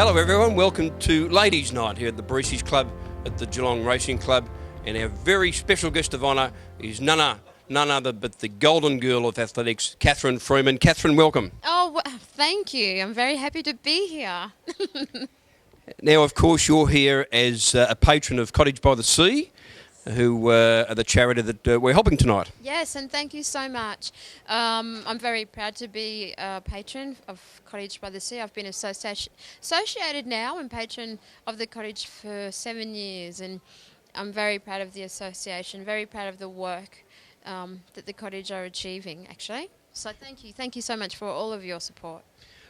Hello everyone, welcome to Ladies Night here at the Breezy's Club at the Geelong Racing Club, and our very special guest of honour is none other but the golden girl of athletics, Catherine Freeman. Catherine, welcome. Oh, thank you. I'm very happy to be here. Now, of course, you're here as a patron of Cottage by the Sea, who are the charity that we're helping tonight. Yes, and thank you so much. I'm very proud to be a patron of Cottage by the Sea. I've been associated now and patron of the cottage for 7 years, and I'm very proud of the association, very proud of the work that the cottage are achieving, actually. So thank you so much for all of your support.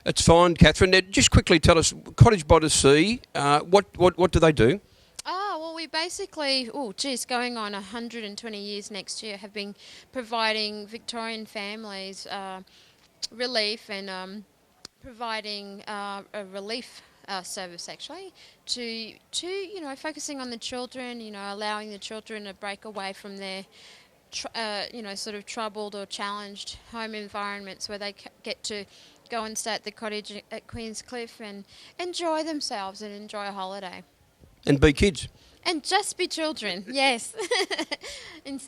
It's fine, Catherine. Now, just quickly tell us, Cottage by the Sea, what do they do? Well, we basically, going on 120 years next year, have been providing Victorian families relief and providing a relief service actually to focusing on the children, allowing the children a break away from their sort of troubled or challenged home environments where they get to go and stay at the cottage at Queenscliff and enjoy themselves and enjoy a holiday. And be kids. And just be children, yes.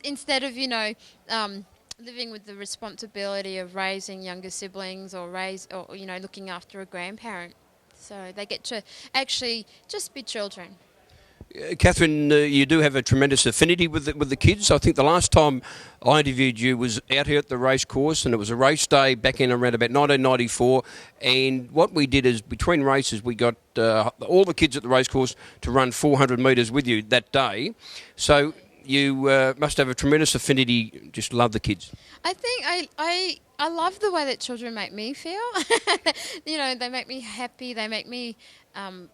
Instead of, living with the responsibility of raising younger siblings or looking after a grandparent. So they get to actually just be children. Catherine, you do have a tremendous affinity with the kids. I think the last time I interviewed you was out here at the race course, and it was a race day back in around about 1994. And what we did is, between races, we got all the kids at the race course to run 400 metres with you that day. So you must have a tremendous affinity, just love the kids. I think I love the way that children make me feel. They make me happy. They make me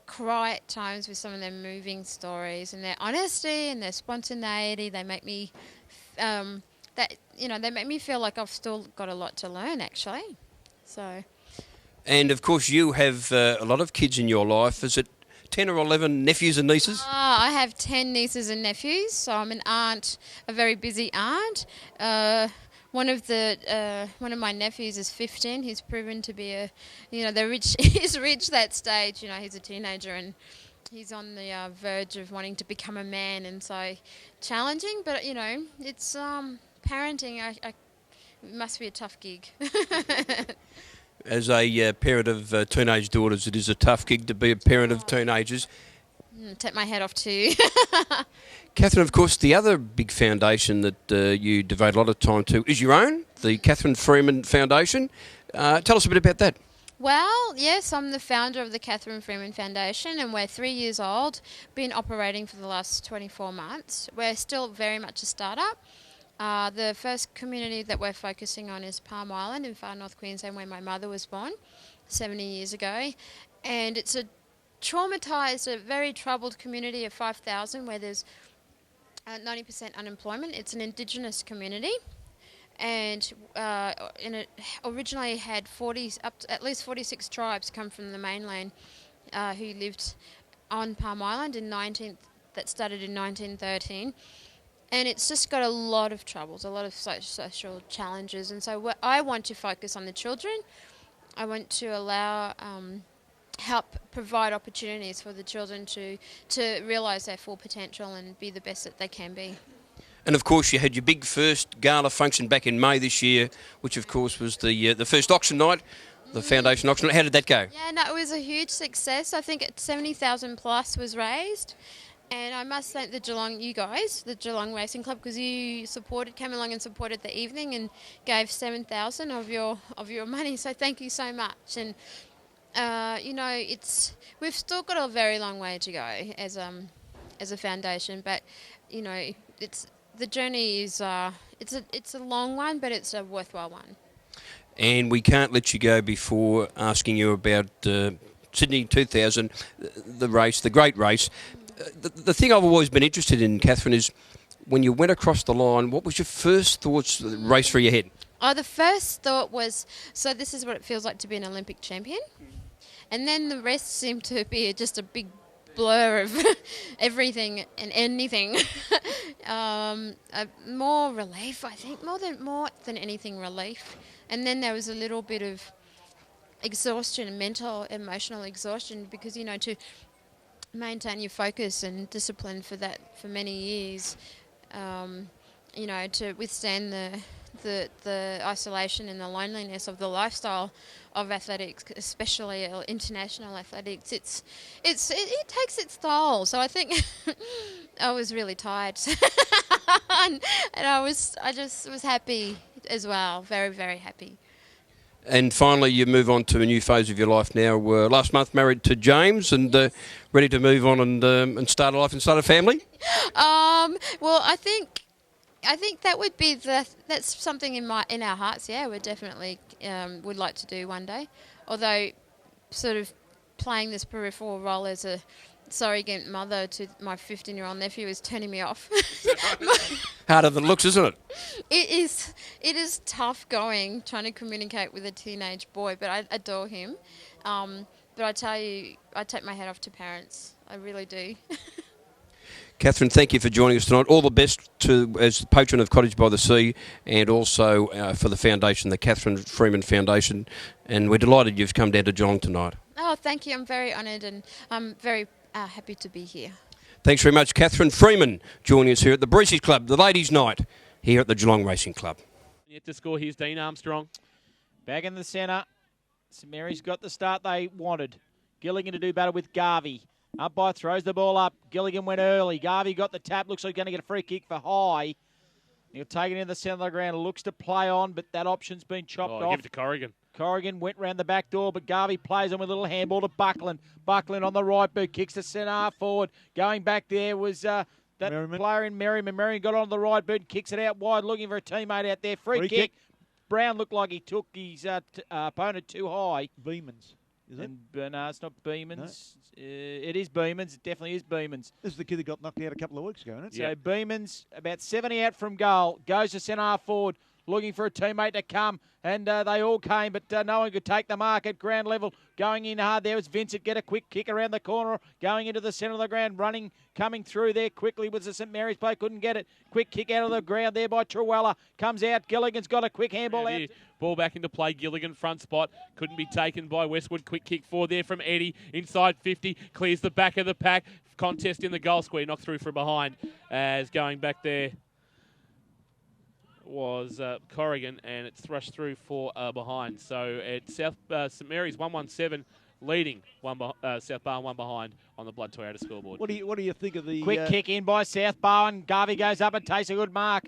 cry at times with some of their moving stories and their honesty and their spontaneity. They make me they make me feel like I've still got a lot to learn, actually. So. And of course, you have a lot of kids in your life. Is it 10 or 11 nephews and nieces? I have 10 nieces and nephews, so I'm an aunt, a very busy aunt. One of my nephews is 15. He's proven to be he's reached that stage. He's a teenager and he's on the verge of wanting to become a man, and so challenging. But it's parenting. It must be a tough gig. As a parent of teenage daughters, it is a tough gig to be a parent of teenagers. Take my hat off to you. Catherine, of course, the other big foundation that you devote a lot of time to is your own, the Catherine Freeman Foundation. Tell us a bit about that. Well, yes, I'm the founder of the Catherine Freeman Foundation, and we're 3 years old, been operating for the last 24 months. We're still very much a startup. The first community that we're focusing on is Palm Island in far north Queensland, where my mother was born 70 years ago. And it's a very troubled community of 5,000 where there's 90% unemployment. It's an Indigenous community, and it originally had at least 46 tribes come from the mainland who lived on Palm Island that started in 1913. And it's just got a lot of troubles, a lot of social challenges. And so I want to focus on the children. I want to help provide opportunities for the children to realise their full potential and be the best that they can be. And of course, you had your big first gala function back in May this year, which of course was the first auction night, the foundation auction night. How did that go? Yeah, no, it was a huge success. I think 70,000 plus was raised. And I must thank the Geelong Racing Club, because you came along and supported the evening and gave 7,000 of your money. So thank you so much. And we've still got a very long way to go as a foundation, but the journey is it's a long one, but it's a worthwhile one. And we can't let you go before asking you about Sydney 2000, the race, the great race. The thing I've always been interested in, Catherine, is when you went across the line, what was your first thoughts race through your head? Oh, the first thought was, so this is what it feels like to be an Olympic champion. And then the rest seemed to be just a big blur of everything and anything. More relief, I think, more than anything relief. And then there was a little bit of exhaustion, mental, emotional exhaustion, because, to maintain your focus and discipline for many years, to withstand the isolation and the loneliness of the lifestyle of athletics, especially international athletics, it takes its toll. So I think I was really tired, and I just was happy as well, very, very happy. And finally, you move on to a new phase of your life now. Last month married to James, and ready to move on and start a life and start a family. Well, I think that would be that's something in our hearts. Yeah, we definitely would like to do one day. Although, sort of playing this peripheral role as a surrogate mother to my 15-year-old nephew is turning me off. Harder than it looks, isn't it? It is tough going, trying to communicate with a teenage boy, but I adore him. But I tell you, I take my hat off to parents. I really do. Catherine, thank you for joining us tonight. All the best as the patron of Cottage by the Sea, and also for the foundation, the Catherine Freeman Foundation. And we're delighted you've come down to Geelong tonight. Oh, thank you. I'm very honoured, and I'm very happy to be here. Thanks very much, Catherine Freeman, joining us here at the Breezes Club, the Ladies' Night, here at the Geelong Racing Club. Yet to score, here's Dean Armstrong. Back in the centre. St Mary's got the start they wanted. Gilligan to do battle with Garvey. Umpire throws the ball up. Gilligan went early. Garvey got the tap. Looks like he's going to get a free kick for high. He'll take it in the centre of the ground. Looks to play on, but that option's been chopped off. Give it to Corrigan. Corrigan went round the back door, but Garvey plays on with a little handball to Buckland. Buckland on the right boot, kicks the centre half forward. Going back there was that Merriman. player in Merriman. Merriman got on the right boot, kicks it out wide, looking for a teammate out there. Free kick. Brown looked like he took his opponent too high. Beeman's, is it? No, it's not Beeman's. No. It is Beeman's. It definitely is Beeman's. This is the kid that got knocked out a couple of weeks ago, isn't it? So Beeman's about 70 out from goal. Goes to centre half forward, looking for a teammate to come. And they all came, but no one could take the mark at ground level. Going in hard there was Vincent. Get a quick kick around the corner. Going into the centre of the ground. Running, coming through there quickly was the St Mary's player. Couldn't get it. Quick kick out of the ground there by Truella. Comes out. Gilligan's got a quick handball out. Ball back into play. Gilligan front spot. Couldn't be taken by Westwood. Quick kick forward there from Eddie. Inside 50. Clears the back of the pack. Contest in the goal square. Knocked through from behind. As going back there was Corrigan, and it's thrust through for behind. So it's St Mary's 1-1-7 leading South Barwon 1 behind on the Blood Toyota scoreboard. What do you think of the quick kick in by South Barwon? Garvey goes up and takes a good mark.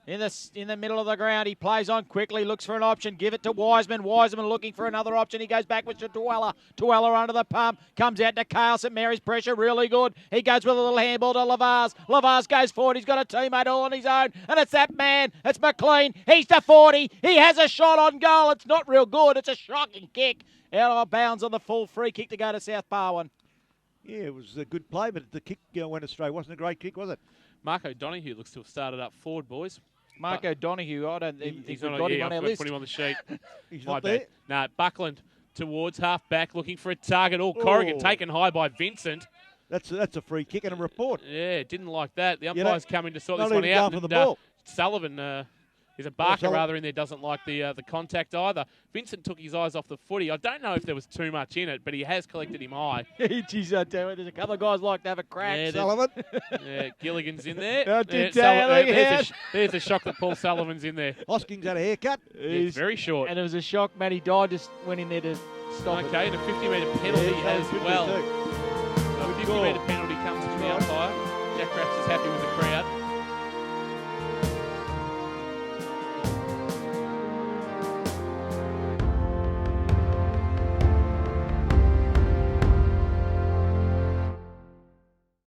In the middle of the ground, he plays on quickly, looks for an option, give it to Wiseman. Wiseman looking for another option. He goes backwards to Tuella. Tuella under the pump, comes out to Kale. St Mary's pressure really good. He goes with a little handball to Lavars. Lavars goes forward. He's got a teammate all on his own, and it's that man. It's McLean. He's to 40. He has a shot on goal. It's not real good. It's a shocking kick out of bounds on the full free kick to go to South Barwon. Yeah, it was a good play, but the kick went astray. Wasn't a great kick, was it? Mark O'Donoghue looks to have started up forward, boys. Mark O'Donoghue, I don't think he's we've not got him yeah, on our I've list. Put him on the sheet. He's My not bad. there. No, Buckland towards half back, looking for a target. Corrigan taken high by Vincent. That's a free kick and a report. Yeah, didn't like that. The umpire's coming to sort this not one even out. going for the ball. Sullivan is a Barker rather in there, doesn't like the contact either. Vincent took his eyes off the footy. I don't know if there was too much in it, but he has collected him high. Geez, I tell you, there's a couple of guys like to have a crack. Yeah, Sullivan. Yeah, Gilligan's in there. There's a shock that Paul Sullivan's in there. Hoskins had a haircut. It's very short. And it was a shock. Matty Dye just went in there to stop it. Okay, and a 50-metre penalty as well. Good A 50-metre penalty comes from the umpire. Jack Ratz is happy with the crowd.